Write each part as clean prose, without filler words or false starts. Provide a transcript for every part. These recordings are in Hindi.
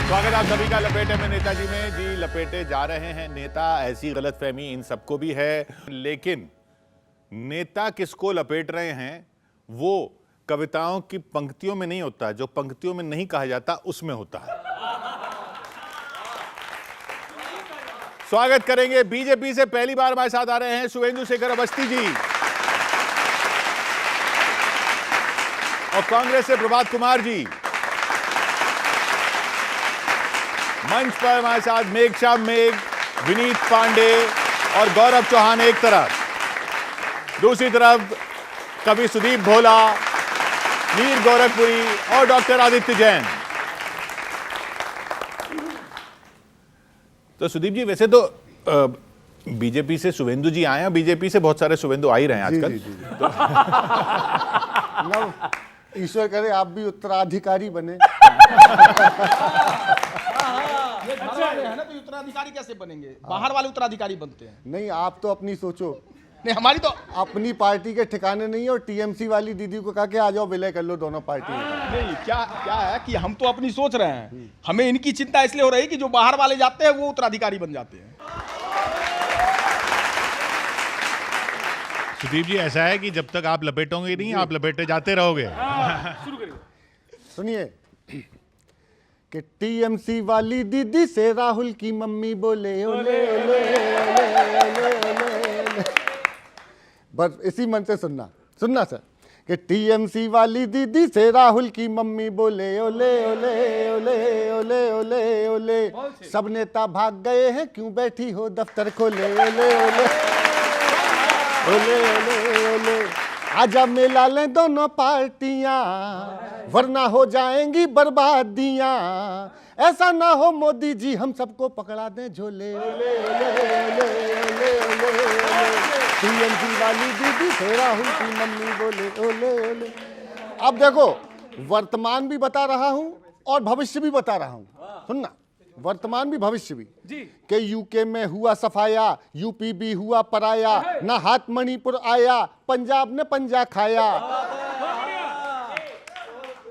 स्वागत आप सभी का लपेटे में नेताजी में। जी, लपेटे जा रहे हैं नेता, ऐसी गलतफहमी इन सबको भी है, लेकिन नेता किसको लपेट रहे हैं वो कविताओं की पंक्तियों में नहीं होता, जो पंक्तियों में नहीं कहा जाता उसमें होता है। स्वागत करेंगे बीजेपी से पहली बार हमारे साथ आ रहे हैं शुभेंदु शेखर अवस्थी जी, और कांग्रेस से प्रभात कुमार जी। मंच पर हमारे साथ मेघश्याम मेघ, विनीत पांडे और गौरव चौहान एक तरफ, दूसरी तरफ कवि सुदीप भोला, वीर गोरखपुरी और डॉक्टर आदित्य जैन। तो सुदीप जी, वैसे तो बीजेपी से शुभेंदु जी आए हैं, बीजेपी से बहुत सारे शुभेंदु आ ही रहे हैं आजकल। जी, जी, जी। ईश्वर करे आप भी उत्तराधिकारी बने। है ना, तो उत्तराधिकारी कैसे बनेंगे? बाहर वाले उत्तराधिकारी बनते हैं। नहीं, आप तो अपनी सोचो। नहीं, हमारी तो अपनी पार्टी के ठिकाने नहीं है, और टीएमसी वाली दीदी को कहा के आ जाओ विलय कर लो दोनों पार्टी। नहीं, क्या क्या है कि हम तो अपनी सोच रहे हैं, हमें इनकी चिंता इसलिए हो रही है कि जो बाहर वाले जाते हैं वो उत्तराधिकारी बन जाते हैं। सुदीप जी, ऐसा है कि जब तक आप लपेटोगे नहीं, आप लपेटे जाते रहोगे। शुरू करिए। सुनिए कि टीएमसी वाली दीदी से राहुल की मम्मी बोले ओले ओले ओले ओले ओले। बस इसी मन से सुनना सर कि टीएमसी वाली दीदी से राहुल की मम्मी बोले ओले ओले ओले ओले ओले ओले। सब नेता भाग गए हैं, क्यों बैठी हो दफ्तर खोले ओले ओले ओले ओले ओले। आजा मिला लें दोनों पार्टियां, वरना हो जाएंगी बर्बादियां। ऐसा ना हो मोदी जी हम सबको पकड़ा दें झोले ओले ओले ओले ओले ओले। टीएमसी वाली दीदी से राहुल की मम्मी बोले ओले ओले। अब देखो, वर्तमान भी बता रहा हूं और भविष्य भी बता रहा हूं। सुनना, वर्तमान भी भविष्य भी कि यूके में हुआ सफाया, यूपी भी हुआ पराया, ना हाथ मणिपुर आया, पंजाब ने पंजा खाया।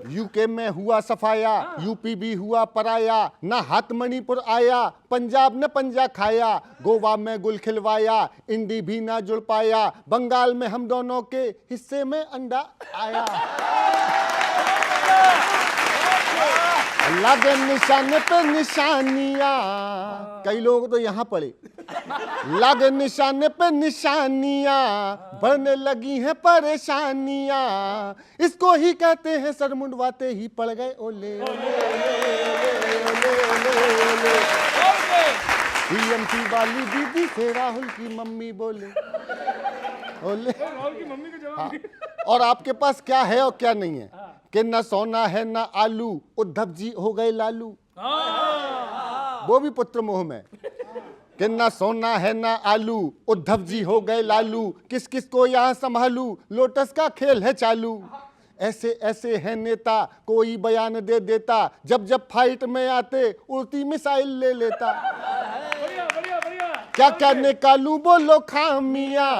यूके में हुआ सफाया, यूपी भी हुआ पराया, ना हाथ मणिपुर आया, पंजाब ने पंजा खाया। गोवा में गुल खिलवाया, इंडी भी ना जुड़ पाया, बंगाल में हम दोनों के हिस्से में अंडा आया। लगे निशाने पे निशानियां, कई लोग तो यहाँ पड़े। लगे निशाने पे निशानियां, बढ़ने लगी हैं परेशानियां। इसको ही कहते हैं सर मुंडवाते ही पड़ गए ओले ओले ओले ओले। टीएमसी वाली दीदी से राहुल की मम्मी बोले ओले। राहुल की मम्मी को जवाब हाँ। और आपके पास क्या है और क्या नहीं है कि न सोना है न आलू, उद्धव जी हो गए लालू। वो भी पुत्र मोह में कि न सोना है न आलू, उद्धव जी हो गए लालू। किस किस को यहाँ संभालू, लोटस का खेल है चालू। ऐसे ऐसे हैं नेता, कोई बयान दे देता, जब जब फाइट में आते उड़ती मिसाइल ले लेता। क्या क्या निकालू बोलो खामियां,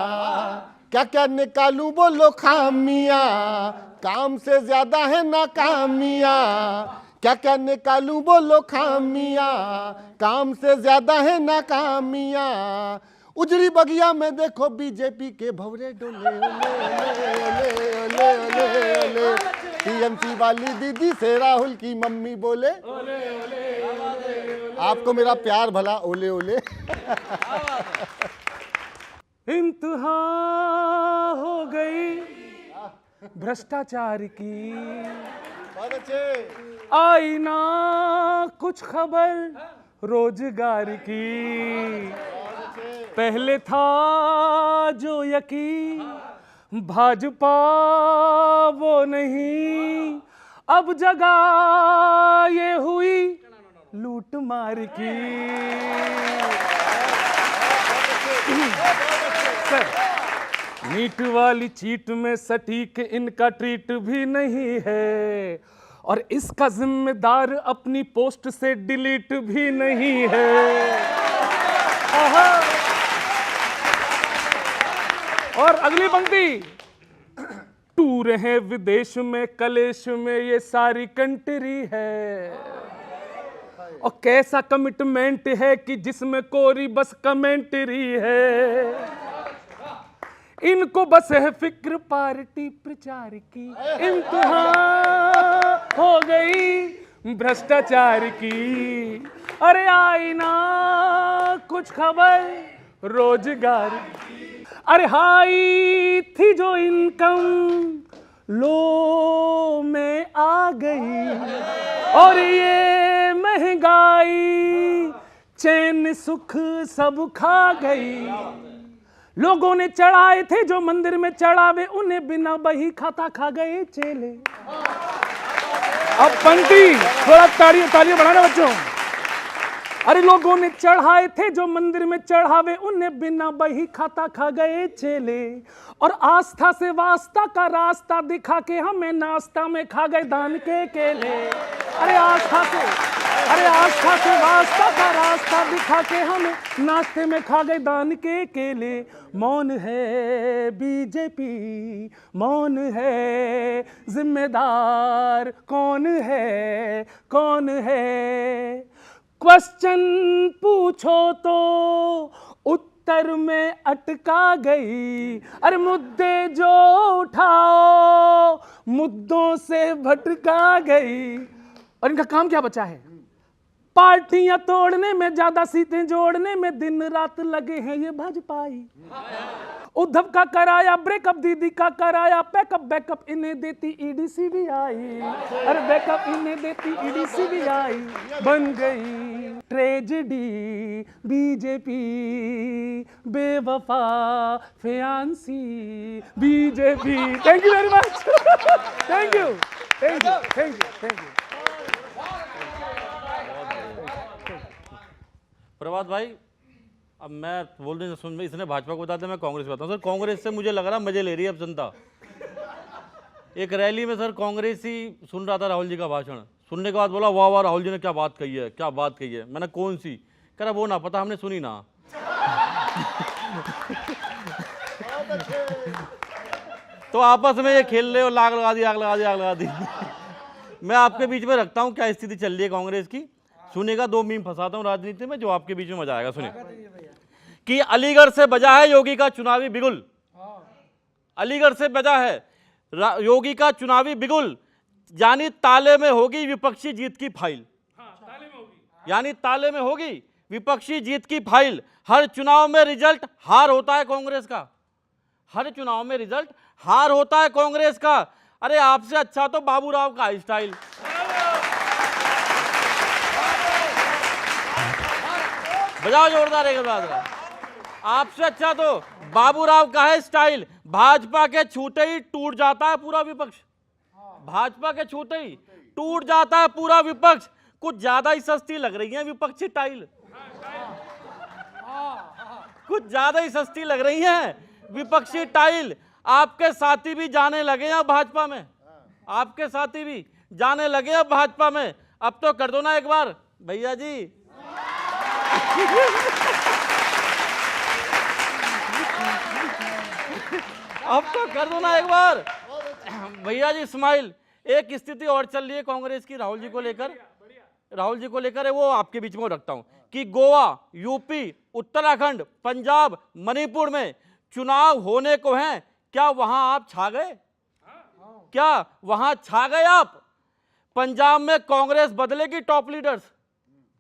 क्या क्या निकालू बोलो खामियां, काम से ज्यादा है नाकामियां। क्या क्या निकालू बोलो खामियां, काम से ज्यादा है नाकामियां। उजड़ी बगिया में देखो बीजेपी के भवरे डोले ओले ओले ओले ओले ओले। टीएमसी वाली दीदी से राहुल की मम्मी बोले ओले ओले। आपको मेरा प्यार भला ओले ओले। इंतहा हो गई भ्रष्टाचार की, बहुत अच्छे। आई ना कुछ खबर रोजगार की। पहले था जो यकीन भाजपा वो नहीं, अब जगह ये हुई लूट मार की। नीट वाली चीट में सटीक इनका ट्रीट भी नहीं है, और इसका जिम्मेदार अपनी पोस्ट से डिलीट भी नहीं है। और अगली पंक्ति, टूर है विदेश में कलेश में ये सारी कंट्री है। और कैसा कमिटमेंट है कि जिसमें कोरी बस कमेंट्री है। इनको बस है फिक्र पार्टी प्रचार की, इम्तिहान हो गई भ्रष्टाचार की। अरे आई ना कुछ खबर रोजगार की। अरे हाई थी जो इनकम लो में आ गई, और ये महंगाई चैन सुख सब खा गई। लोगों ने चढ़ाए थे जो मंदिर में चढ़ावे, उन्हें बिना बही खाता खा गए चेले। अब पंक्ति थोड़ा तालियां बढ़ाना बच्चों। अरे लोगों ने चढ़ाए थे जो मंदिर में चढ़ावे, उन्हें बिना बही खाता खा गए चेले। और आस्था से वास्ता का रास्ता दिखा के हमें नाश्ता में खा गए दान के केले। अरे आस्था से वास्ता का रास्ता दिखा के हमें नाश्ते में खा गए दान के केले। मौन है बीजेपी, मौन है जिम्मेदार, कौन है। क्वेश्चन पूछो तो उत्तर में अटका गई। अरे मुद्दे जो उठाओ मुद्दों से भटका गई। और इनका काम क्या बचा है? पार्टियां तोड़ने में, ज्यादा सीटें जोड़ने में दिन रात लगे हैं ये भाजपाई। उद्धव का कराया ब्रेकअप, दीदी का कराया पैकअप, बैकअप इन्हें देती ईडी सीबीआई। अरे बैकअप इन्हें देती ईडी सीबीआई। बन गई ट्रेजेडी बीजेपी, बेवफा fiancee BJP. Thank you very much. Thank you. Prabhat भाई, अब मैं बोल रही सुन, इसने भाजपा को बताते, मैं कांग्रेस बताता हूँ। सर कांग्रेस से मुझे लग रहा मजे ले रही है अब जनता। एक रैली में सर कांग्रेस ही सुन रहा था राहुल जी का भाषण, सुनने के बाद बोला वाह वाह राहुल जी ने क्या बात कही है। मैंने कौन सी? कह रहा वो ना पता, हमने सुनी ना। तो आपस में ये खेल रहे हो, आग लगा दी। मैं आपके बीच में रखता हूँ क्या स्थिति चल रही है कांग्रेस की। सुनेगा, 2 मीम फंसाता हूं राजनीति में जो आपके बीच में मजा आएगा। सुनिए कि अलीगढ़ से बजा है योगी का चुनावी बिगुल। अलीगढ़ से बजा है योगी का चुनावी बिगुल, यानी ताले में होगी विपक्षी जीत की फाइल। यानी ताले में होगी विपक्षी जीत की फाइल। हर चुनाव में रिजल्ट हार होता है कांग्रेस का। हर चुनाव में रिजल्ट हार होता है कांग्रेस का। अरे आपसे अच्छा तो बाबूराव का स्टाइल। बजाओ जोरदार एक बात का। आपसे अच्छा तो बाबूराव का है स्टाइल। भाजपा के छूते ही टूट जाता है पूरा विपक्ष। भाजपा के छूते ही टूट जाता है पूरा विपक्ष। कुछ ज्यादा ही सस्ती लग रही है विपक्षी टाइल। कुछ ज्यादा ही सस्ती लग रही है विपक्षी टाइल। आपके साथी भी जाने लगे हैं भाजपा में। आपके साथी भी जाने लगे हैं भाजपा में। अब तो कर दो ना एक बार भैया जी। अब तो कर दो ना एक बार भैया जी स्माइल। एक स्थिति और चल रही है कांग्रेस की राहुल जी को लेकर है, वो आपके बीच में रखता हूं कि गोवा, यूपी, उत्तराखंड, पंजाब, मणिपुर में चुनाव होने को हैं। क्या वहां आप छा गए? क्या वहां छा गए आप? पंजाब में कांग्रेस बदलेगी टॉप लीडर्स।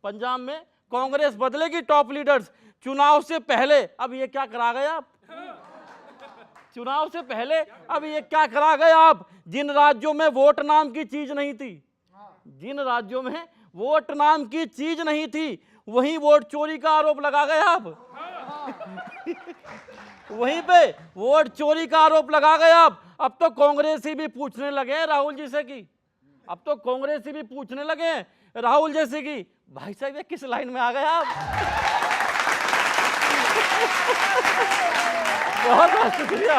पंजाब में कांग्रेस बदलेगी टॉप लीडर्स। चुनाव से पहले अब ये क्या करा गए आप? चुनाव से पहले अब ये क्या करा गए आप? जिन राज्यों में वोट नाम की चीज नहीं थी, जिन राज्यों में वोट नाम की चीज नहीं थी, वहीं वोट चोरी का आरोप लगा गए आप। वहीं पे वोट चोरी का आरोप लगा गए आप। अब तो कांग्रेसी भी पूछने लगे हैं राहुल जी से कि अब तो कांग्रेसी भी पूछने लगे हैं राहुल जी से कि भाई साहब ये किस लाइन में आ गए आप? बहुत बहुत शुक्रिया।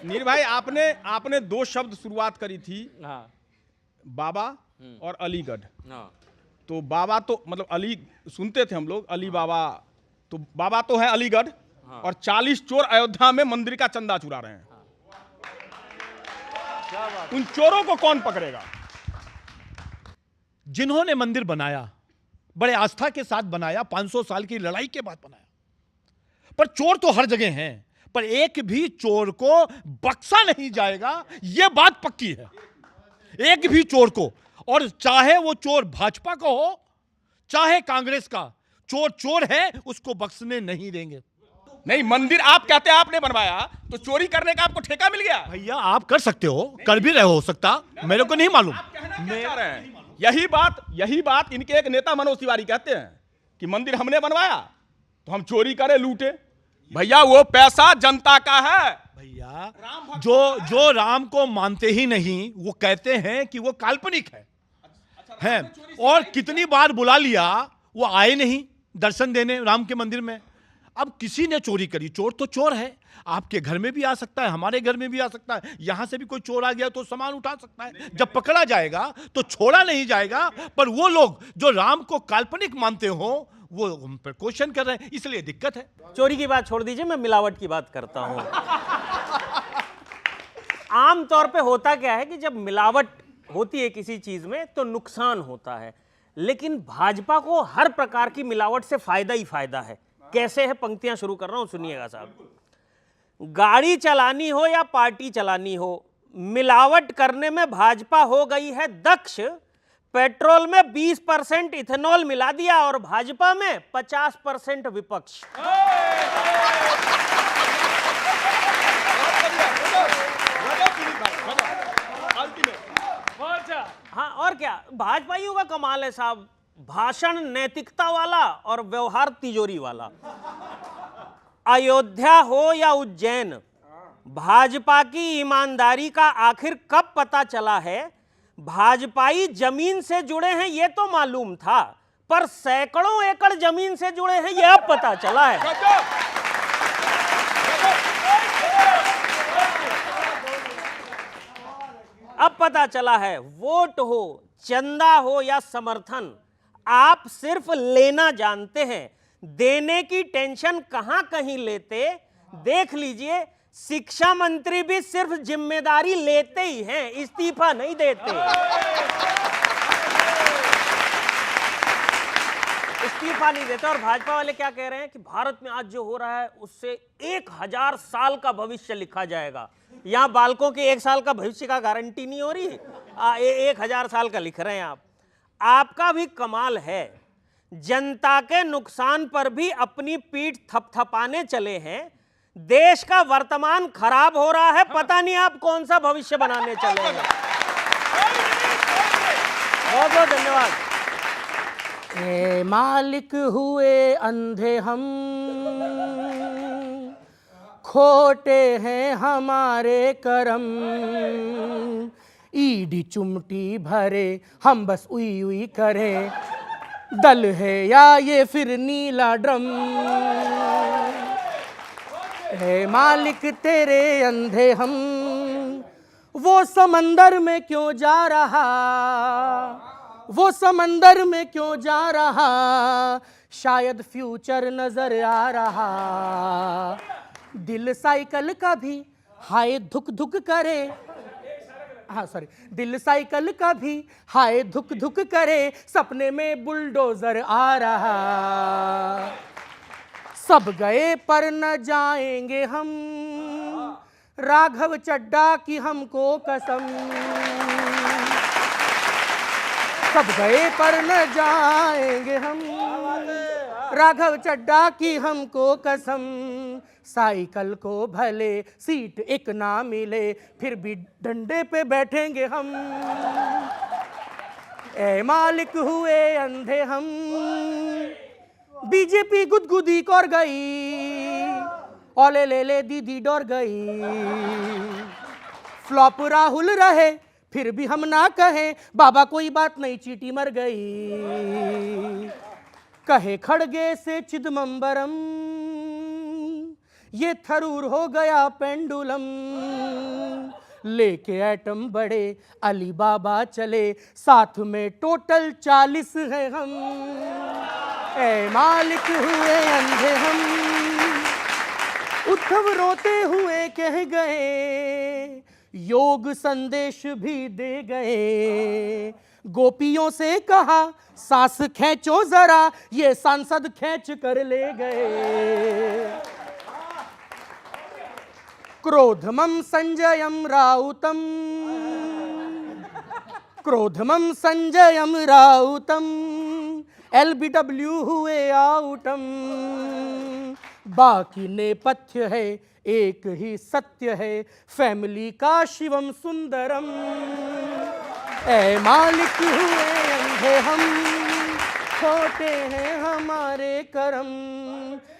नीर भाई आपने 2 शब्द शुरुआत करी थी। हाँ बाबा और अलीगढ़। हाँ तो बाबा तो मतलब अली सुनते थे हम लोग, अली बाबा। तो बाबा तो है अलीगढ़। हाँ। और 40 चोर अयोध्या में मंदिर का चंदा चुरा रहे हैं। क्या बात। उन चोरों को कौन पकड़ेगा? जिन्होंने मंदिर बनाया, बड़े आस्था के साथ बनाया, 500 साल की लड़ाई के बाद बनाया, पर चोर तो हर जगह हैं, पर एक भी चोर को बख्शा नहीं जाएगा, यह बात पक्की है। एक भी चोर को, और चाहे वो चोर भाजपा का हो चाहे कांग्रेस का, चोर चोर है, उसको बख्शने नहीं देंगे। नहीं, मंदिर आप कहते हैं आपने बनवाया, तो चोरी करने का आपको ठेका मिल गया? भैया आप कर सकते हो, कर भी रहे हो सकता, मेरे को नहीं मालूम। कहना क्या चाह रहे हैं? यही बात इनके एक नेता मनोज तिवारी कहते हैं कि मंदिर हमने बनवाया तो हम चोरी करे, लूटे। भैया वो पैसा जनता का है। भैया जो राम को मानते ही नहीं, वो कहते हैं कि वो काल्पनिक है। और कितनी बार बुला लिया, वो आए नहीं दर्शन देने राम के मंदिर में। अब किसी ने चोरी करी, चोर तो चोर है, आपके घर में भी आ सकता है, हमारे घर में भी आ सकता है, यहां से भी कोई चोर आ गया तो सामान उठा सकता है। जब पकड़ा जाएगा तो छोड़ा नहीं जाएगा। पर वो लोग जो राम को काल्पनिक मानते हो, वो हम पर क्वेश्चन कर रहे हैं, इसलिए दिक्कत है। चोरी की बात छोड़ दीजिए, मैं मिलावट की बात करता हूं। आमतौर पे होता क्या है कि जब मिलावट होती है किसी चीज में तो नुकसान होता है, लेकिन भाजपा को हर प्रकार की मिलावट से फायदा ही फायदा है। कैसे है, पंक्तियां शुरू कर रहा हूं, सुनिएगा साहब। गाड़ी चलानी हो या पार्टी चलानी हो, मिलावट करने में भाजपा हो गई है दक्ष। पेट्रोल में 20% इथेनॉल मिला दिया और भाजपा में 50% विपक्ष। हाँ, और क्या, भाजपाइयों का कमाल है साहब, भाषण नैतिकता वाला और व्यवहार तिजोरी वाला। अयोध्या हो या उज्जैन, भाजपा की ईमानदारी का आखिर कब पता चला है। भाजपाई जमीन से जुड़े हैं ये तो मालूम था, पर सैकड़ों एकड़ जमीन से जुड़े हैं यह अब पता चला है। अब पता चला है, वोट हो, चंदा हो या समर्थन, आप सिर्फ लेना जानते हैं, देने की टेंशन कहां कहीं लेते। देख लीजिए, शिक्षा मंत्री भी सिर्फ जिम्मेदारी लेते ही हैं, इस्तीफा नहीं देते। इस्तीफा नहीं देते। और भाजपा वाले क्या कह रहे हैं कि भारत में आज जो हो रहा है उससे 1000 साल का भविष्य लिखा जाएगा। यहां बालकों के 1 साल का भविष्य का गारंटी नहीं हो रही, 1000 साल का लिख रहे हैं आप। आपका भी कमाल है, जनता के नुकसान पर भी अपनी पीठ थपथपाने चले हैं। देश का वर्तमान खराब हो रहा है, पता नहीं आप कौन सा भविष्य बनाने चले हैं। बहुत बहुत धन्यवाद। ए मालिक हुए अंधे हम, खोटे हैं हमारे करम, ईडी चुमटी भरे हम बस उई उई करें, दल है या ये फिर नीला ड्रम। हे मालिक तेरे अंधे हम, वो समंदर में क्यों जा रहा, वो समंदर में क्यों जा रहा, शायद फ्यूचर नजर आ रहा। दिल साइकिल का भी हाय धुक धुक करे, दिल साइकिल का भी हाय धुक धुक करे, सपने में बुलडोजर आ रहा। सब गए पर न जाएंगे हम, राघव चड्डा की हमको कसम। सब गए पर न जाएंगे हम, राघव चड्डा की हमको कसम। साइकिल को भले सीट एक ना मिले, फिर भी डंडे पे बैठेंगे हम। ए मालिक हुए अंधे हम, बीजेपी गुदगुदी कर गई, ओले ले ले दीदी डर गई। फ्लॉप राहुल रहे फिर भी हम ना कहें, बाबा कोई बात नहीं चीटी मर गई। कहे खड़गे से चिदम्बरम, ये थरूर हो गया पेंडुलम। लेके एटम बड़े अली बाबा चले, साथ में टोटल 40 हैं हम। ए मालिक हुए अंधे हम, उद्धव रोते हुए कह गए, योग संदेश भी दे गए। गोपियों से कहा सांस खींचो जरा, ये सांसद खींच कर ले गए। क्रोधमं संजयं राउतम, क्रोधमं संजयं राउतम, LBW हुए आउटम। बाकी नेपथ्य है, एक ही सत्य है, फैमिली का शिवम सुंदरम। ऐ मालिक हुए अंधे हम, छोटे हैं हमारे करम।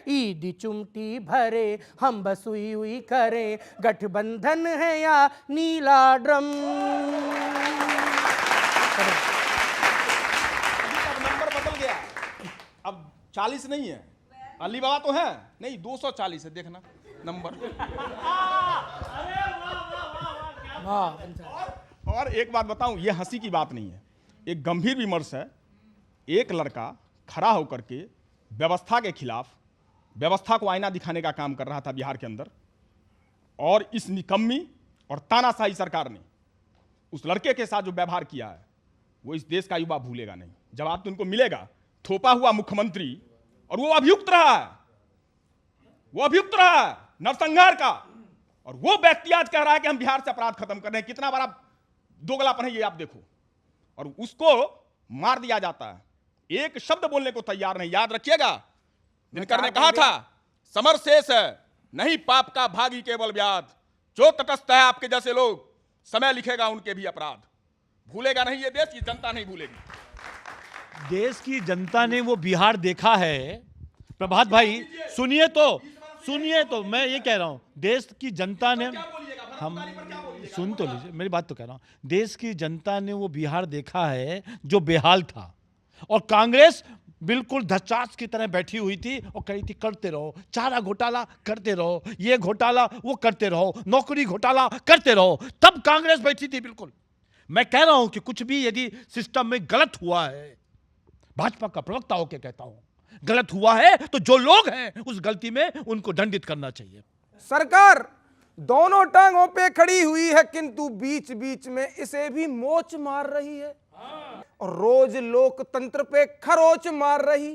ईदी चुमटी भरे हम बस हुई हुई करें, गठबंधन है या नीला ड्रम। नंबर बदल गया, अब 40 नहीं है। अली बाबा तो है नहीं, 240 है, देखना नंबर। और एक बात बताऊं, ये हंसी की बात नहीं है, एक गंभीर विमर्श है। एक लड़का खड़ा होकर के व्यवस्था के खिलाफ, व्यवस्था को आईना दिखाने का काम कर रहा था बिहार के अंदर, और इस निकम्मी और तानाशाही सरकार ने उस लड़के के साथ जो व्यवहार किया है, वो इस देश का युवा भूलेगा नहीं। जवाब तो उनको मिलेगा। थोपा हुआ मुख्यमंत्री, और वो अभियुक्त रहा है, वो अभियुक्त रहा है नरसंहार का, और वो व्यक्ति आज कह रहा है कि हम बिहार से अपराध खत्म कर रहे हैं। कितना बड़ा दोगलापन है ये, आप देखो। और उसको मार दिया जाता है, एक शब्द बोलने को तैयार नहीं। याद रखिएगा, दिनकर ने कहा था, समर शेष है नहीं पाप का भागी केवल व्याध, जो तटस्थ है आपके जैसे लोग, समय लिखेगा उनके भी अपराध। भूलेगा नहीं ये देश की जनता, नहीं भूलेगी। देश की जनता ने वो बिहार देखा है। प्रभात भाई सुनिए तो मैं ये कह रहा हूं, देश की जनता ने, हम सुन तो लीजिए मेरी बात तो कह रहा हूं, देश की जनता ने वो बिहार देखा है जो बेहाल था, और कांग्रेस बिल्कुल धचास की तरह बैठी हुई थी और कही थी करते रहो, चारा घोटाला करते रहो, ये घोटाला वो करते रहो, नौकरी घोटाला करते रहो। तब कांग्रेस बैठी थी बिल्कुल। मैं कह रहा हूं कि कुछ भी यदि सिस्टम में गलत हुआ है, भाजपा का प्रवक्ता होकर कहता हूं, गलत हुआ है तो जो लोग हैं उस गलती में उनको दंडित करना चाहिए। सरकार दोनों टांगों पे खड़ी हुई है, किंतु बीच बीच में इसे भी मोच मार रही है, और रोज लोकतंत्र पे खरोच मार रही।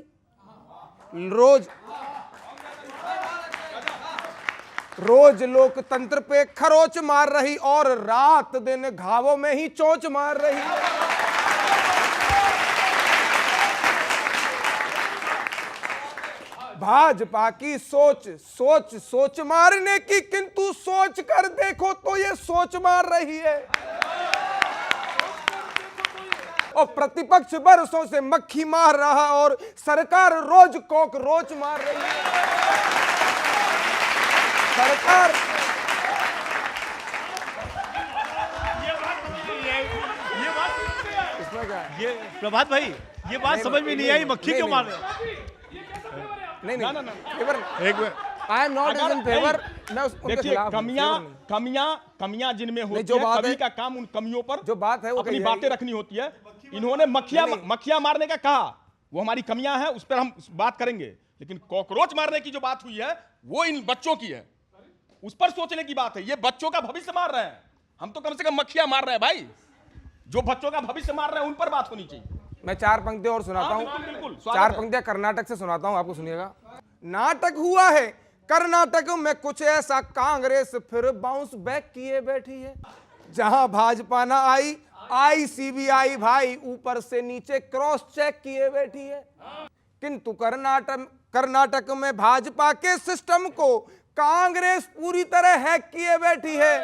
रोज लोकतंत्र पे खरोच मार रही, और रात दिन घावों में ही चोंच मार रही। भाजपा की सोच मारने की, किंतु सोच कर देखो तो ये सोच मार रही है। और प्रतिपक्ष बरसों से मक्खी मार रहा, और सरकार रोज कॉकरोच मार रही है। सरकार इसमें क्या है? ये प्रभात भाई ये बात समझ में नहीं आई, मक्खी क्यों मार रहे हो? नहीं फेवर, एक minute, I am not in favour. मैं उनके देखिए, खिलाफ कमियां जिनमें होती जो है, बात कभी है, का काम उन कमियों पर जो बात है वो अपनी कही बातें जाएगी। रखनी होती है। इन्होंने मक्खियां मारने का कहा, वो हमारी कमियां हैं, उस पर हम बात करेंगे। लेकिन कॉकरोच मारने की जो बात हुई है वो इन बच्चों की है, उस पर सोचने की बात है। ये बच्चों का भविष्य मार रहे हैं, हम तो कम से कम मक्खियां मार रहे हैं भाई। जो बच्चों का भविष्य मार रहे हैं उन पर बात होनी चाहिए। मैं 4 पंक्तियां और सुनाता हूँ, बिल्कुल 4 पंक्तियां कर्नाटक से सुनाता हूँ, आपको सुनिएगा। नाटक हुआ है कर्नाटक में कुछ ऐसा, कांग्रेस फिर बाउंस बैक किए बैठी है। जहां भाजपा ना आई CBI भाई ऊपर से नीचे क्रॉस चेक किए बैठी है। किंतु कर्नाटक में भाजपा के सिस्टम को कांग्रेस पूरी तरह हैक किए बैठी है।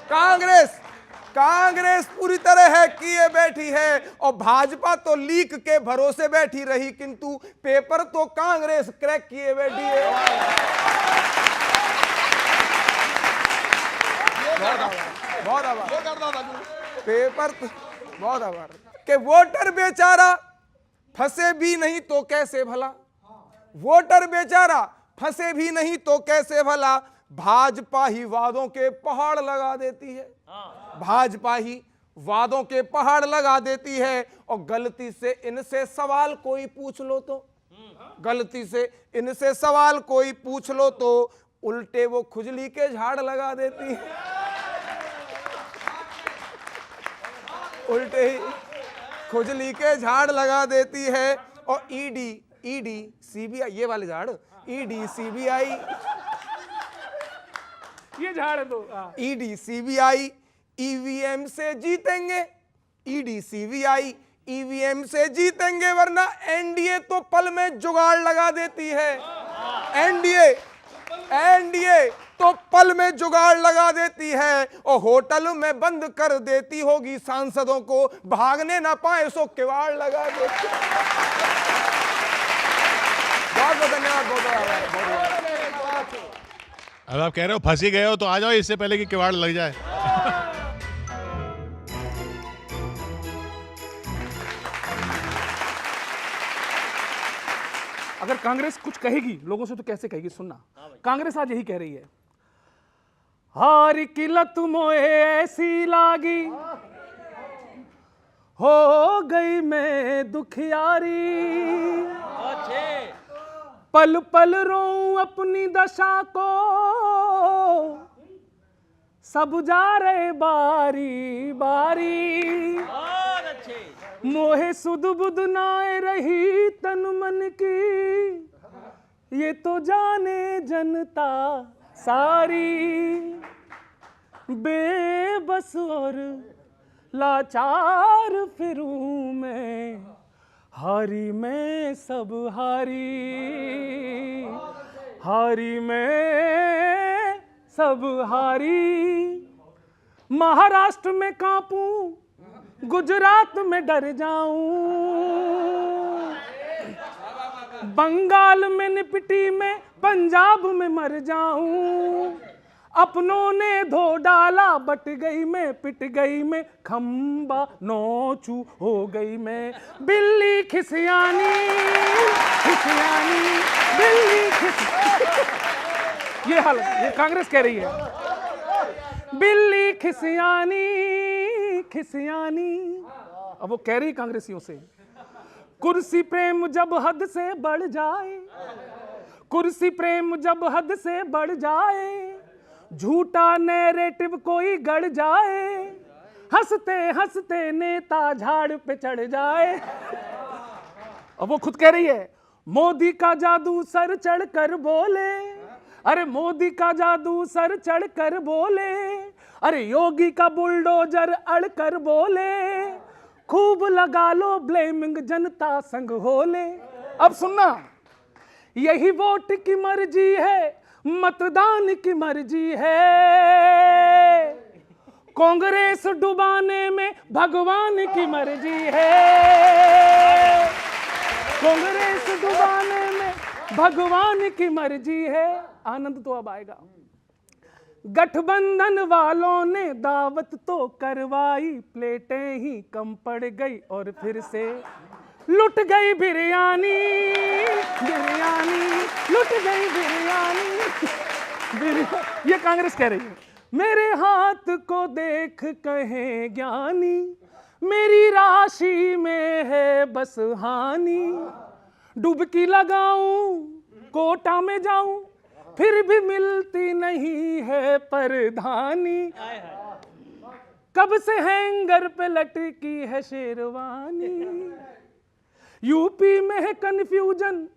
कांग्रेस पूरी तरह हैक किए बैठी है, और भाजपा तो लीक के भरोसे बैठी रही, किंतु पेपर तो कांग्रेस क्रैक किए बैठी है। बहुत आभार। पेपर तो बहुत आभार। कि वोटर बेचारा फंसे भी नहीं तो कैसे भला, वोटर बेचारा फंसे भी नहीं तो कैसे भला, भाजपा ही वादों के पहाड़ लगा देती है। भाजपा ही वादों के पहाड़ लगा देती है, और गलती से इनसे सवाल कोई पूछ लो तो, गलती से इनसे सवाल कोई पूछ लो तो उल्टे वो खुजली के झाड़ लगा देती है। खुजली के झाड़ लगा देती है। और ईडी सीबीआई, ये वाले झाड़, ईडी सीबीआई, ये झाड़ दो। ईडी सीबीआई ईवीएम से जीतेंगे, ईडी सीबीआई ईवीएम से जीतेंगे, वरना एनडीए तो पल में जुगाड़ लगा देती है। एनडीए तो पल में जुगाड़ लगा देती है और होटल में बंद कर देती होगी सांसदों को, भागने ना पाए सो किवाड़ लगा देती। बहुत बहुत धन्यवाद, बहुत। अब आप कह रहे हो फंसी गए हो तो आ जाओ इससे पहले कि किवाड़ लग जाए। अगर कांग्रेस कुछ कहेगी लोगों से तो कैसे कहेगी, सुनना। कांग्रेस आज यही कह रही है, हार की लत मोए ऐसी लागी, हो गई मैं दुखियारी, पल पल रोऊं अपनी दशा को, सब जा रहे बारी बारी, मोहे सुध बुध नाए रही तन मन की, ये तो जाने जनता सारी, बेबस और लाचार फिरूं मैं, हारी मैं सब हारी, हारी मैं सब हारी, महाराष्ट्र में कांपूं, गुजरात में डर जाऊं, बंगाल में निपटी में पंजाब में मर जाऊं, अपनों ने धो डाला बट गई मैं, पिट गई मैं, खंबा नोचू हो गई मैं, बिल्ली खिसियानी खिसियानी बिल्ली ये हाल, ये कांग्रेस कह रही है, बिल्ली खिसियानी खिसियानी। अब वो कह रही कांग्रेसियों से, कुर्सी प्रेम जब हद से बढ़ जाए, कुर्सी प्रेम जब हद से बढ़ जाए, झूठा नैरेटिव कोई गढ़ जाए, हंसते हंसते नेता झाड़ पे चढ़ जाए। अब वो खुद कह रही है, मोदी का जादू सर चढ़ कर बोले, अरे मोदी का जादू सर चढ़ कर बोले, अरे योगी का बुलडोजर अड़ कर बोले, खूब लगा लो ब्लेमिंग जनता संग होले। अब सुनना, यही वोट की मर्जी है, मतदान की मर्जी है, कांग्रेस डुबाने में भगवान की मर्जी है, कांग्रेस डुबाने में भगवान की मर्जी है। आनंद तो अब आएगा। गठबंधन वालों ने दावत तो करवाई, प्लेटें ही कम पड़ गई और फिर से लुट गई बिरयानी, बिरयानी लुट गई बिरयानी, ये कांग्रेस कह रही है। मेरे हाथ को देख कहे ज्ञानी, मेरी राशि में है बस हानि, डुबकी लगाऊं कोटा में जाऊं, फिर भी मिलती नहीं है परधानी, कब से हैंगर पे लटकी है शेरवानी, यूपी में है कंफ्यूजन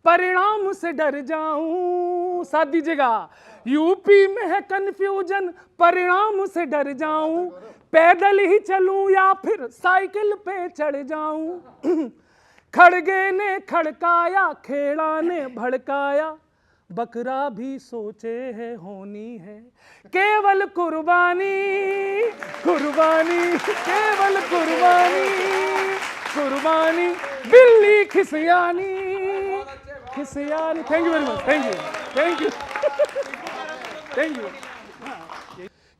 परिणाम से डर जाऊं, साथ दीजिएगा, यूपी में है कंफ्यूजन परिणाम से डर जाऊं, पैदल ही चलूं या फिर साइकिल पे चढ़ जाऊं, खड़गे ने खड़काया खेड़ा ने भड़काया, बकरा भी सोचे है होनी है केवल कुर्बानी, कुर्बानी केवल कुर्बानी, कुर्बानी बिल्ली खिसियानी, खिसियानी। Thank you very much, thank you, thank you, thank you.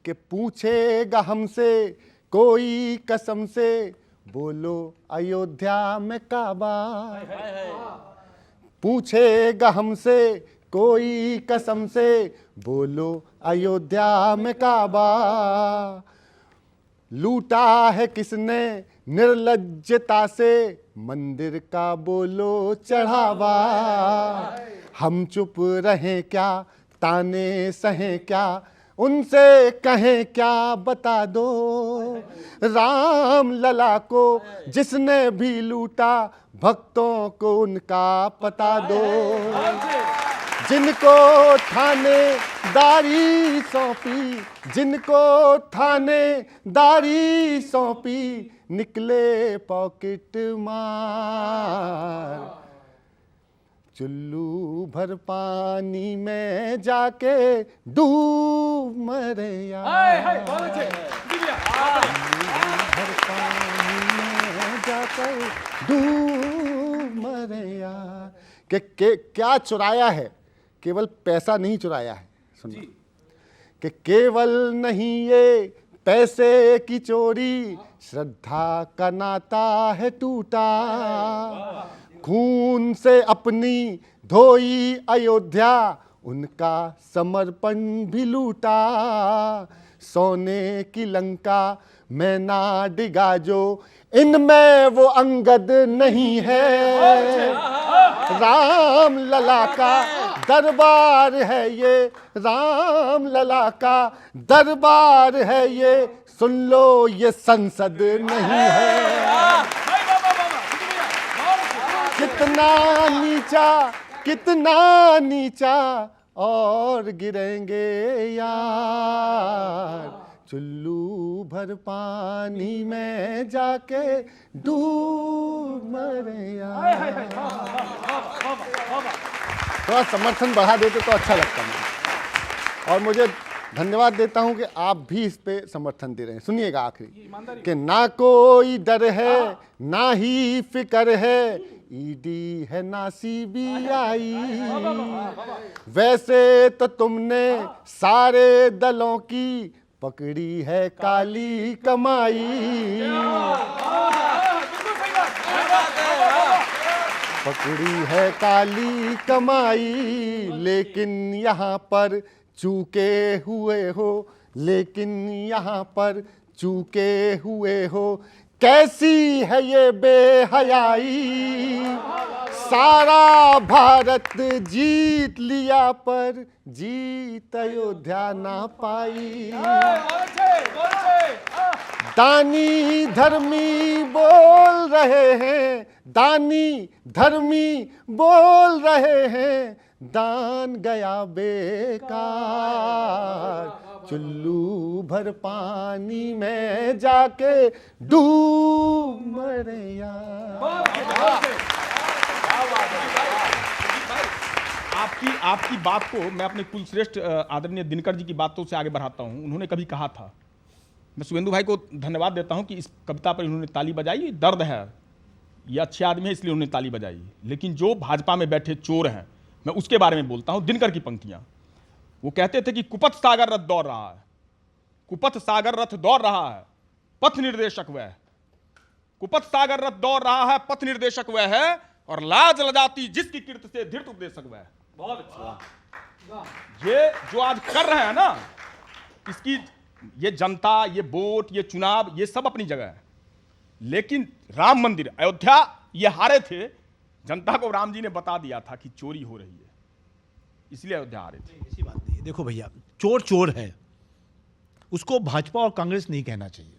कि पूछेगा हमसे कोई कसम से, बोलो अयोध्या में काबा, पूछेगा हमसे कोई कसम से, बोलो अयोध्या में काबा, लूटा है किसने निर्लज्जता से, मंदिर का बोलो चढ़ावा, हम चुप रहें क्या ताने सहें क्या, उनसे कहें क्या बता दो, राम लला को जिसने भी लूटा, भक्तों को उनका पता दो। जिनको थानेदारी सौंपी, जिनको थानेदारी सौंपी, निकले पॉकेट मार। चुल्लू भर पानी में जाके डूब मरे यार, भर पानी में जाकर डूब मरे यार। के क्या चुराया है? केवल पैसा नहीं चुराया है, सुनिए, कि केवल नहीं ये पैसे की चोरी, श्रद्धा का नाता है टूटा। खून से अपनी धोई अयोध्या, उनका समर्पण भी लूटा। सोने की लंका में ना डिगा जो, इनमें वो अंगद नहीं है। राम लला का दरबार है ये, राम लला का दरबार है ये, सुन लो ये संसद नहीं है। कितना नीचा, कितना नीचा और गिरेंगे यार, चुल्लू भर पानी में जाके डूब मरे यार। थोड़ा समर्थन बढ़ा देते तो अच्छा लगता मुझे, और मुझे धन्यवाद देता हूं कि आप भी इस पे समर्थन दे रहे हैं। सुनिएगा आखिरी, कि ना कोई डर है ना ही फिक्र है, ईडी है ना सीबीआई। वैसे तो तुमने सारे दलों की पकड़ी है काली कमाई। पकड़ी है काली कमाई, लेकिन यहाँ पर चूके हुए हो, लेकिन यहाँ पर चूके हुए हो। कैसी है ये बेहयाई, सारा भारत जीत लिया पर जीत अयोध्या ना पाई। दानी धर्मी बोल रहे हैं, दानी धर्मी बोल रहे हैं, दान गया बेकार। चुल्लू भर पानी में जाके डूब मरे यार। आपकी बात को मैं अपने कुलश्रेष्ठ आदरणीय दिनकर जी की बातों से आगे बढ़ाता हूं। उन्होंने कभी कहा था, मैं शुभेंदु भाई को धन्यवाद देता हूं कि इस कविता पर इन्होंने ताली बजाई। दर्द है, ये अच्छे आदमी है इसलिए उन्होंने ताली बजाई, लेकिन जो भाजपा में बैठे चोर हैं, मैं उसके बारे में बोलता हूं। दिनकर की पंक्तियां, वो कहते थे कि कुपथ सागर रथ दौड़ रहा है, कुपथ सागर रथ दौड़ रहा है, पथ निर्देशक वह। कुपथ सागर रथ दौड़ रहा है, पथ निर्देशक वह है, और लाज लजाती जिसकी कीर्ति से धीर्त उपदेशक वह। बहुत अच्छा। ये जो आज कर रहे हैं ना, इसकी ये जनता, ये वोट, ये चुनाव, ये सब अपनी जगह है, लेकिन राम मंदिर अयोध्या ये हारे थे। जनता को राम जी ने बता दिया था कि चोरी हो रही है, इसलिए अयोध्या हारे थे। ऐसी बात नहीं है। देखो भैया, चोर चोर है, उसको भाजपा और कांग्रेस नहीं कहना चाहिए।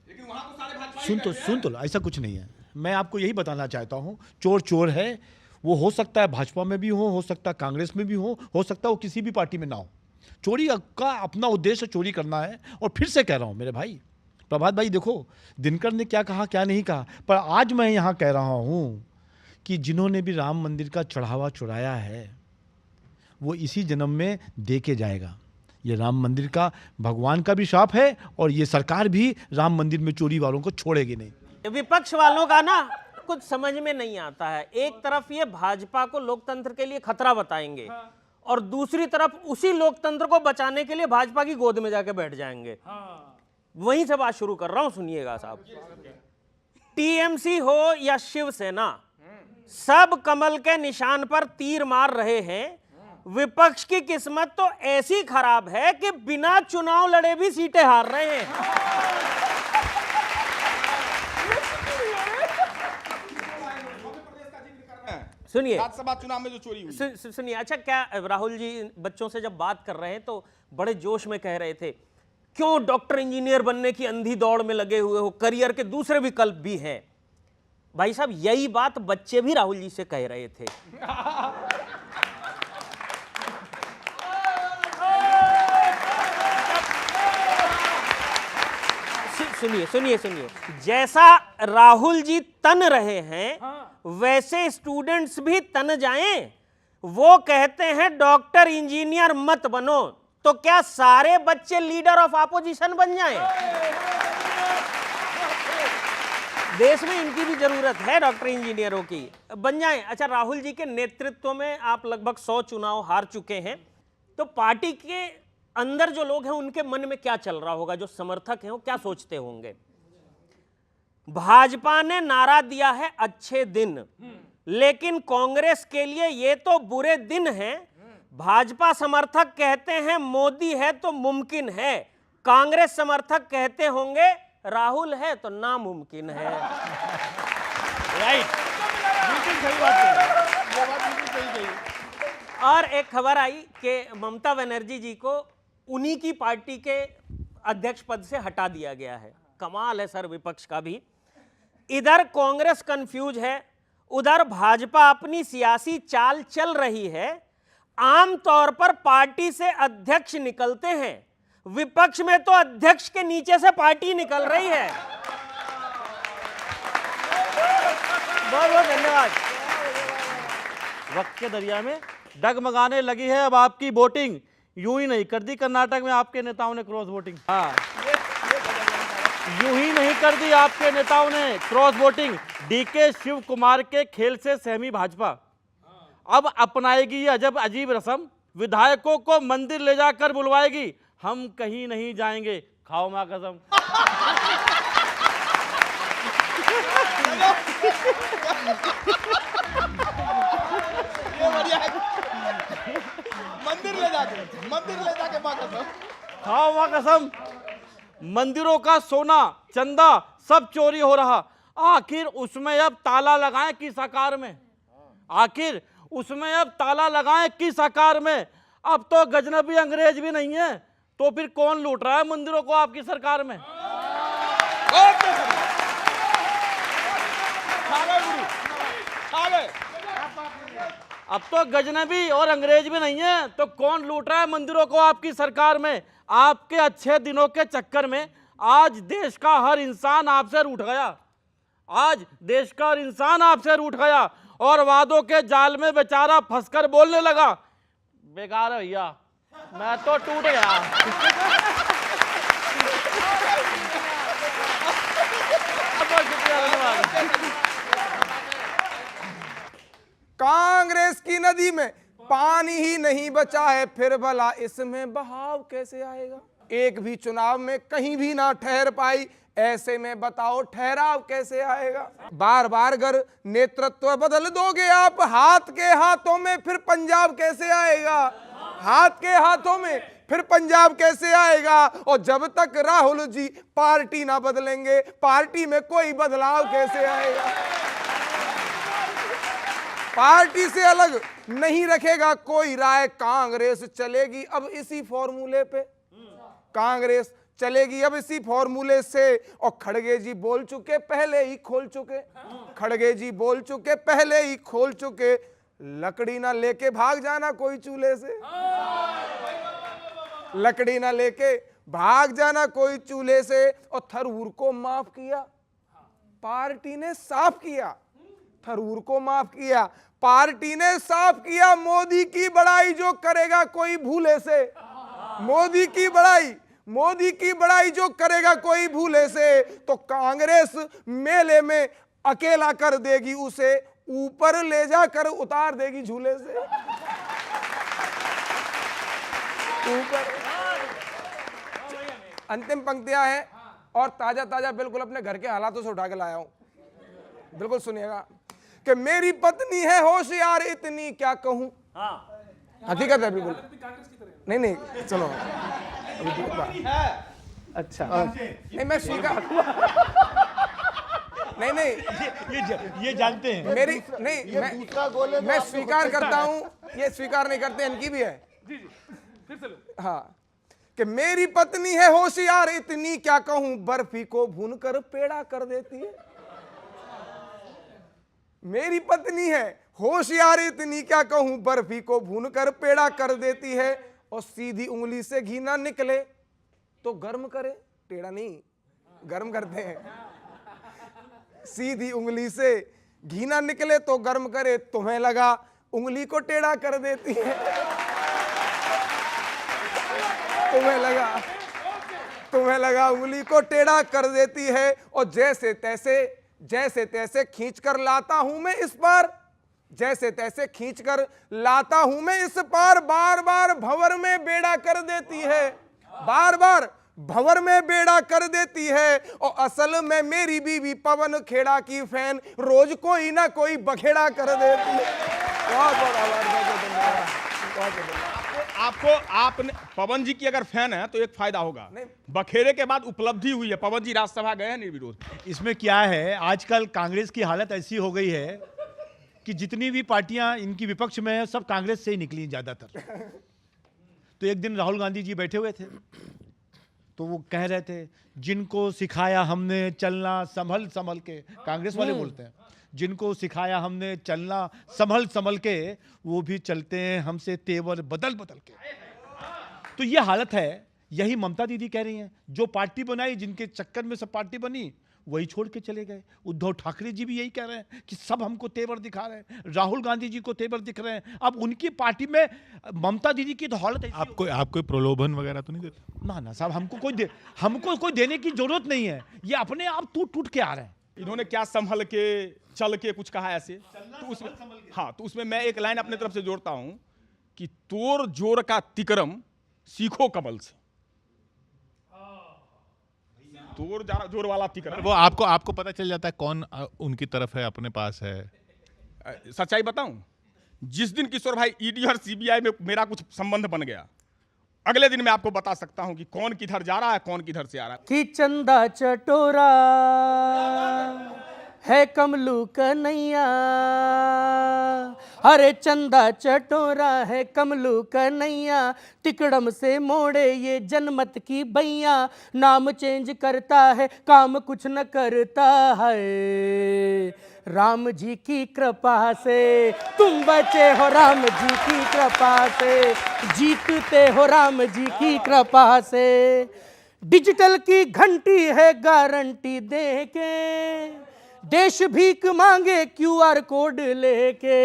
लेकिन वहां तो सारे भाजपा सुन तो लो, ऐसा कुछ नहीं है। मैं आपको यही बताना चाहता हूं, चोर चोर है। वो हो सकता है भाजपा में भी हो सकता है कांग्रेस में भी हो सकता है वो किसी भी पार्टी में ना हो। चोरी का अपना उद्देश्य चोरी करना है। और फिर से कह रहा हूं मेरे भाई प्रभात भाई, देखो दिनकर ने क्या कहा क्या नहीं कहा, पर आज मैं यहाँ कह रहा हूँ कि जिन्होंने भी राम मंदिर का चढ़ावा चुराया है वो इसी जन्म में दे के जाएगा। ये राम मंदिर का भगवान का भी शाप है, और ये सरकार भी राम मंदिर में चोरी वालों को छोड़ेगी नहीं। विपक्ष वालों का ना कुछ समझ में नहीं आता है। एक तरफ ये भाजपा को लोकतंत्र के लिए खतरा बताएंगे, और दूसरी तरफ उसी लोकतंत्र को बचाने के लिए भाजपा की गोद में जाके बैठ जाएंगे। वहीं से बात शुरू कर रहा हूं, सुनिएगा साहब। टीएमसी हो या शिवसेना, सब कमल के निशान पर तीर मार रहे हैं। विपक्ष की किस्मत तो ऐसी खराब है कि बिना चुनाव लड़े भी सीटें हार रहे हैं। सुनिए राज्यसभा चुनाव में जो चोरी हुई। सुनिए, अच्छा क्या राहुल जी बच्चों से जब बात कर रहे हैं तो बड़े जोश में कह रहे थे, क्यों डॉक्टर इंजीनियर बनने की अंधी दौड़ में लगे हुए हो, करियर के दूसरे विकल्प भी हैं। भाई साहब यही बात बच्चे भी राहुल जी से कह रहे थे। सुनिए सुनिए सुनिए, जैसा राहुल जी तन रहे हैं वैसे स्टूडेंट्स भी तन जाएं। वो कहते हैं डॉक्टर इंजीनियर मत बनो, तो क्या सारे बच्चे लीडर ऑफ ऑपोजिशन बन जाएं? देश में इनकी भी जरूरत है, डॉक्टर इंजीनियरों की, बन जाएं। अच्छा, राहुल जी के नेतृत्व में आप लगभग 100 चुनाव हार चुके हैं, तो पार्टी के अंदर जो लोग हैं उनके मन में क्या चल रहा होगा, जो समर्थक हैं वो क्या सोचते होंगे? भाजपा ने नारा दिया है अच्छे दिन, लेकिन कांग्रेस के लिए ये तो बुरे दिन हैं। भाजपा समर्थक कहते हैं मोदी है तो मुमकिन है, कांग्रेस समर्थक कहते होंगे राहुल है तो नामुमकिन है। राइट, बिल्कुल सही बात है। और एक खबर आई कि ममता बनर्जी जी को उन्हीं की पार्टी के अध्यक्ष पद से हटा दिया गया है। कमाल है सर विपक्ष का भी। इधर कांग्रेस कंफ्यूज है, उधर भाजपा अपनी सियासी चाल चल रही है। आमतौर पर पार्टी से अध्यक्ष निकलते हैं, विपक्ष में तो अध्यक्ष के नीचे से पार्टी निकल रही है। बहुत बहुत धन्यवाद। वक्त के दरिया में डगमगाने लगी है अब आपकी वोटिंग। यूं ही नहीं कर दी कर्नाटक में आपके नेताओं ने क्रॉस वोटिंग। हाँ, यूं ही नहीं कर दी आपके नेताओं ने cross voting. DK Shiv Kumar के खेल से सहमी भाजपा अब अपनाएगी ये अजब अजीब रस्म। विधायकों को मंदिर ले जाकर बुलवाएगी, हम कहीं नहीं जाएंगे, खाओ मां कसम। मंदिर ले जाके मां कसम। खाओ मां कसम। मंदिरों का सोना चंदा सब चोरी हो रहा, आखिर उसमें अब ताला लगाएं किस आकार में? आखिर उसमें अब ताला लगाएं किस आकार में? अब तो गजनबी अंग्रेज भी नहीं है, तो फिर कौन लूट रहा है मंदिरों को आपकी सरकार में? अब तो गजनबी और अंग्रेज भी नहीं है, तो कौन लूट रहा है मंदिरों को आपकी सरकार में? आपके अच्छे दिनों के चक्कर में आज देश का हर इंसान आपसे रूठ गया। आज देश का हर इंसान आपसे रूठ गया और वादों के जाल में बेचारा फंसकर बोलने लगा, बेकार है भैया, मैं तो टूट गया। बहुत शुक्रिया, धन्यवाद। कांग्रेस की नदी में पानी ही नहीं बचा है, फिर भला इसमें बहाव कैसे आएगा? एक भी चुनाव में कहीं भी ना ठहर पाई, ऐसे में बताओ ठहराव कैसे आएगा? बार बार अगर नेतृत्व बदल दोगे आप, हाथ के हाथों में फिर पंजाब कैसे आएगा? हाथ के हाथों में फिर पंजाब कैसे आएगा? और जब तक राहुल जी पार्टी ना बदलेंगे, पार्टी में कोई बदलाव कैसे आएगा? पार्टी से अलग नहीं रखेगा कोई राय, कांग्रेस चलेगी अब इसी फॉर्मूले पे। कांग्रेस चलेगी अब इसी फॉर्मूले से। और खड़गे जी बोल चुके, पहले ही खोल चुके। खड़गे जी बोल चुके, पहले ही खोल चुके। लकड़ी ना लेके भाग जाना कोई चूल्हे से, लकड़ी ना लेके भाग जाना कोई चूल्हे से। और थरूर को माफ किया, पार्टी ने साफ किया। थरूर को माफ किया, पार्टी ने साफ किया। मोदी की बड़ाई जो करेगा कोई भूले से, मोदी की बड़ाई जो करेगा कोई भूले से, तो कांग्रेस मेले में अकेला कर देगी उसे, ऊपर ले जाकर उतार देगी झूले से ऊपर। अंतिम पंक्तियां हैं और ताजा ताजा बिल्कुल अपने घर के हालातों से उठा के लाया हूं, बिल्कुल सुनिएगा। कि मेरी पत्नी है होशियार इतनी क्या कहूं। हकीकत है बिल्कुल। नहीं चलो अच्छा नहीं मैं स्वीकार नहीं नहीं ये जानते हैं। मेरी नहीं ये दूसरा गोल है जो मैं आपने स्वीकार खुद से करता हूं, ये स्वीकार नहीं करते, इनकी भी है। जी जी फिर से लो। हाँ कि मेरी पत्नी है होशियार इतनी, क्या कहूं बर्फी को भून कर पेड़ा कर देती है। मेरी पत्नी है होशियार इतनी, क्या कहूं बर्फी को भून कर पेड़ा कर देती है। और सीधी उंगली से घी ना निकले तो गर्म करे, टेढ़ा नहीं गर्म करते हैं। सीधी उंगली से घी ना निकले तो गर्म करे, तुम्हें लगा उंगली को टेढ़ा कर देती है। तुम्हें लगा उंगली को टेढ़ा कर देती है। और जैसे तैसे खींच कर लाता हूं मैं इस पार, जैसे तैसे खींच कर लाता हूं मैं इस पार। बार बार भंवर में बेड़ा कर देती है, बार बार भंवर में बेड़ा कर देती है। और असल में मेरी बीवी पवन खेड़ा की फैन, रोज कोई ना कोई बखेड़ा कर देती है। बहुत बहुत आभार, बहुत धन्यवाद, बहुत धन्यवाद। आपने पवन जी की अगर फैन है तो एक फायदा होगा, बखेरे के बाद उपलब्धि हुई है। पवन जी राज्यसभा गए हैं निर्विरोध। इसमें क्या है, आजकल कांग्रेस की हालत ऐसी हो गई है कि जितनी भी पार्टियां इनकी विपक्ष में है सब कांग्रेस से ही निकली ज्यादातर। तो एक दिन राहुल गांधी जी बैठे हुए थे तो वो कह रहे थे, जिनको सिखाया हमने चलना संभल संभल के, कांग्रेस वाले बोलते हैं, जिनको सिखाया हमने चलना संभल संभल के, वो भी चलते हैं हमसे तेवर बदल बदल के। तो ये हालत है। यही ममता दीदी कह रही हैं, जो पार्टी बनाई, जिनके चक्कर में सब पार्टी बनी, वही छोड़ के चले गए। उद्धव ठाकरे जी भी यही कह रहे हैं कि सब हमको तेवर दिखा रहे हैं, राहुल गांधी जी को तेवर दिख रहे हैं। अब उनकी पार्टी में ममता दीदी की तो हालत ऐसी आपको प्रलोभन वगैरह तो नहीं देते? ना साहब, हमको कोई देने की जरूरत नहीं है, ये अपने आप टूट के आ रहे हैं। इन्होंने क्या संभल के चल के कुछ कहा ऐसे, तो उसमें हाँ, तो उसमें मैं एक लाइन अपने तरफ से जोड़ता हूं कि तोर जोर का तिकरम सीखो कमल से। तोर जोर वाला तिकरम, वो आपको पता चल जाता है कौन उनकी तरफ है, अपने पास है। सच्चाई बताऊं, जिस दिन किशोर भाई ईडी और सीबीआई में मेरा कुछ संबंध बन गया, अगले दिन मैं आपको बता सकता हूं कि कौन किधर जा रहा है, कौन किधर से आ रहा है। कि चंदा चटोरा है कमलू कन्हैया, अरे चंदा चटोरा है कमलू कन्हैया, तिकड़म से मोड़े ये जनमत की भैया, नाम चेंज करता है काम कुछ न करता है, राम जी की कृपा से तुम बचे हो, राम जी की कृपा से जीतते हो, राम जी की कृपा से। डिजिटल की घंटी है गारंटी दे के, देश भीख मांगे क्यूआर कोड लेके,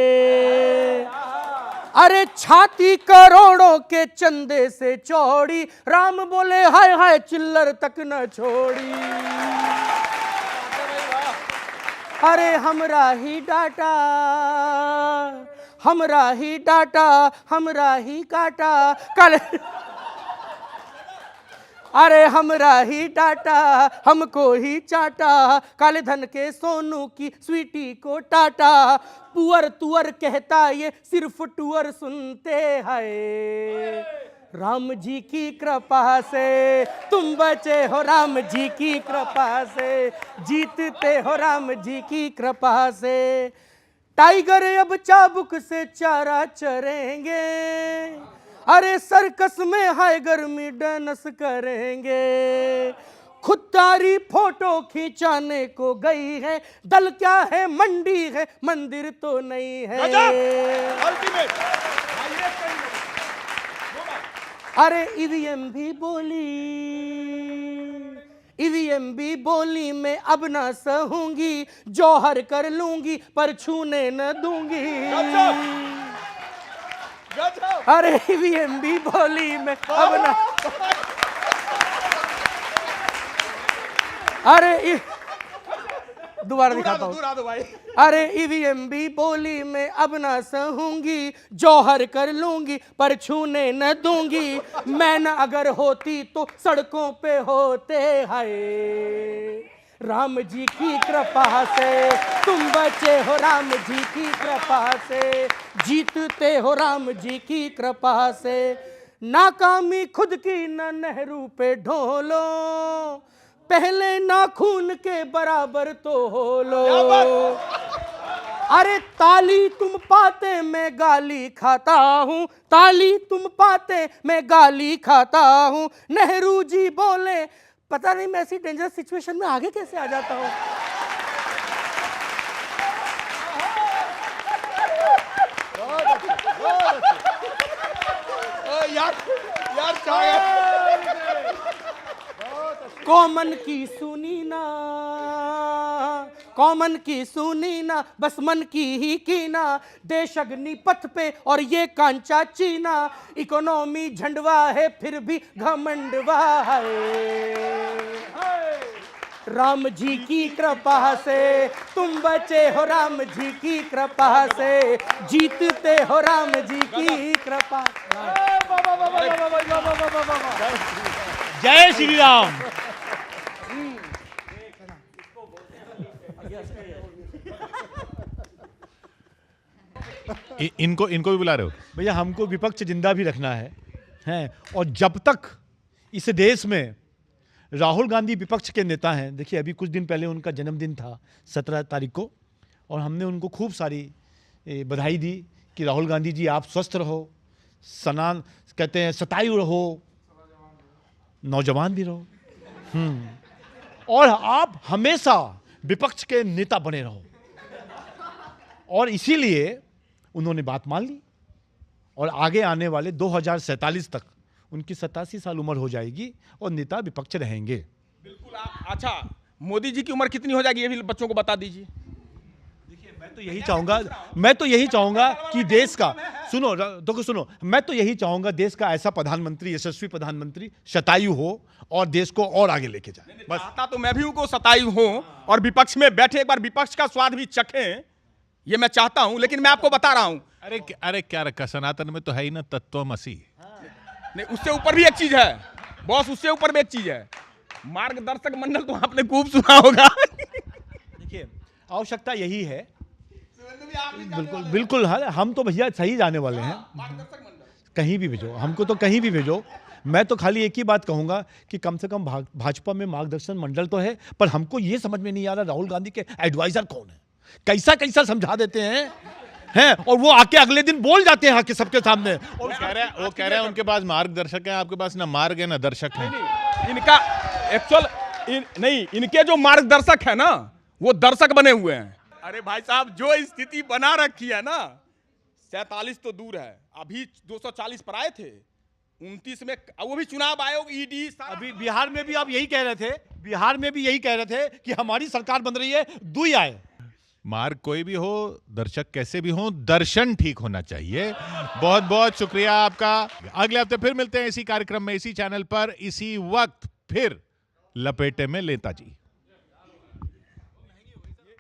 अरे छाती करोड़ों के चंदे से चौड़ी, राम बोले हाय हाय चिल्लर तक न छोड़ी। अरे हमरा ही डाटा, हमरा ही डाटा, हमरा ही काटा कल, अरे हमरा ही डाटा हमको ही चाटा, काले धन के सोनू की स्वीटी को टाटा, पुअर तुअर कहता ये सिर्फ टूअर सुनते हैं, राम जी की कृपा से तुम बचे हो, राम जी की कृपा से जीतते हो, राम जी की कृपा से। टाइगर अब चाबुक से चारा चरेंगे, अरे सर्कस में हाय गर्मी डांस करेंगे, खुददारी फोटो खिंचाने को गई है, दल क्या है मंडी है मंदिर तो नहीं है। अरे ईवीएम भी बोली, ईवीएम भी बोली, मैं अब ना सहूंगी, जौहर कर लूंगी पर छूने न दूंगी। अरे ईवीएम भी बोली मैं अब ना, अरे दोबारा दिखाता हूँ। अरे ईवीएम भी बोली मैं अब ना सहूंगी, जौहर कर लूंगी पर छूने न दूंगी, मैं न अगर होती तो सड़कों पे होते हैं, राम जी की कृपा से तुम बचे हो, राम जी की कृपा से जीतते हो, राम जी की कृपा से। नाकामी खुद की न नेहरू पे ढोलो, पहले नाखून के बराबर तो हो लो। अरे ताली तुम पाते मैं गाली खाता हूँ, ताली तुम पाते मैं गाली खाता हूँ। नेहरू जी बोले, पता नहीं मैं ऐसी डेंजरस सिचुएशन में आगे कैसे आ जाता हूँ। कॉमन की सुनी ना, कॉमन की सुनी ना, बस मन की ही कीना। देश अग्निपथ पे और ये कांचा चीना, इकोनॉमी झंडवा है फिर भी घमंडवा है। राम जी की कृपा से तुम बचे हो, राम जी की कृपा से जीतते हो, राम जी की कृपा। जय श्री राम। इनको भी बुला रहे हो? भैया हमको विपक्ष जिंदा भी रखना है, और जब तक इस देश में राहुल गांधी विपक्ष के नेता हैं, देखिए अभी कुछ दिन पहले उनका जन्मदिन था 17 तारीख को, और हमने उनको खूब सारी बधाई दी कि राहुल गांधी जी आप स्वस्थ रहो, सनान कहते हैं सतायु रहो, नौजवान भी रहो, और आप हमेशा विपक्ष के नेता बने रहो। और इसीलिए उन्होंने बात मान ली, और आगे आने वाले 2047 तक उनकी 87 साल उम्र हो जाएगी और नेता विपक्ष रहेंगे। बिल्कुल। आप अच्छा, मोदी जी की उम्र कितनी हो जाएगी ये भी बच्चों को बता दीजिए। देखिए मैं तो यही चाहूंगा कि देश का सुनो, मैं तो यही चाहूंगा देश का ऐसा प्रधानमंत्री, यशस्वी प्रधानमंत्री शतायु हो और देश को और आगे लेके जाए। बस चाहता तो मैं भी उनको शतायु हूं और विपक्ष में बैठे एक बार विपक्ष का स्वाद भी चखें, ये मैं चाहता हूं। लेकिन मैं आपको बता रहा हूं, अरे क्या रखा, सनातन में तो है ही ना तत्वमसी। नहीं, उससे ऊपर भी एक चीज है बॉस, उससे ऊपर भी एक चीज है, मार्गदर्शक मंडल तो आपने खूब सुना होगा। देखिए आवश्यकता यही है, बिल्कुल हम तो भैया सही जाने वाले हैं, कहीं भी भेजो हमको, तो कहीं भी भेजो। मैं तो खाली एक ही बात कहूंगा कि कम से कम भाजपा में मार्गदर्शन मंडल तो है, पर हमको ये समझ में नहीं आ रहा राहुल गांधी के एडवाइजर कौन है। कैसा समझा देते हैं, और वो आके अगले दिन बोल जाते हैं आके सबके सामने। और वो कह रहे हैं उनके पास मार्गदर्शक है, आपके पास ना मार्ग है ना दर्शक है। इनका इनके जो मार्गदर्शक है ना वो दर्शक बने हुए हैं। अरे भाई साहब, जो स्थिति बना रखी है ना, 47 तो दूर है, अभी 240 पर आए थे, 29 में वो भी चुनाव आयोग, ईडी। अभी बिहार में भी आप यही कह रहे थे, कि हमारी सरकार बन रही है, दुई आए। मार्ग कोई भी हो, दर्शक कैसे भी हो, दर्शन ठीक होना चाहिए। बहुत बहुत शुक्रिया आपका। अगले हफ्ते फिर मिलते हैं इसी कार्यक्रम में, इसी चैनल पर, इसी वक्त, फिर लपेटे में नेताजी।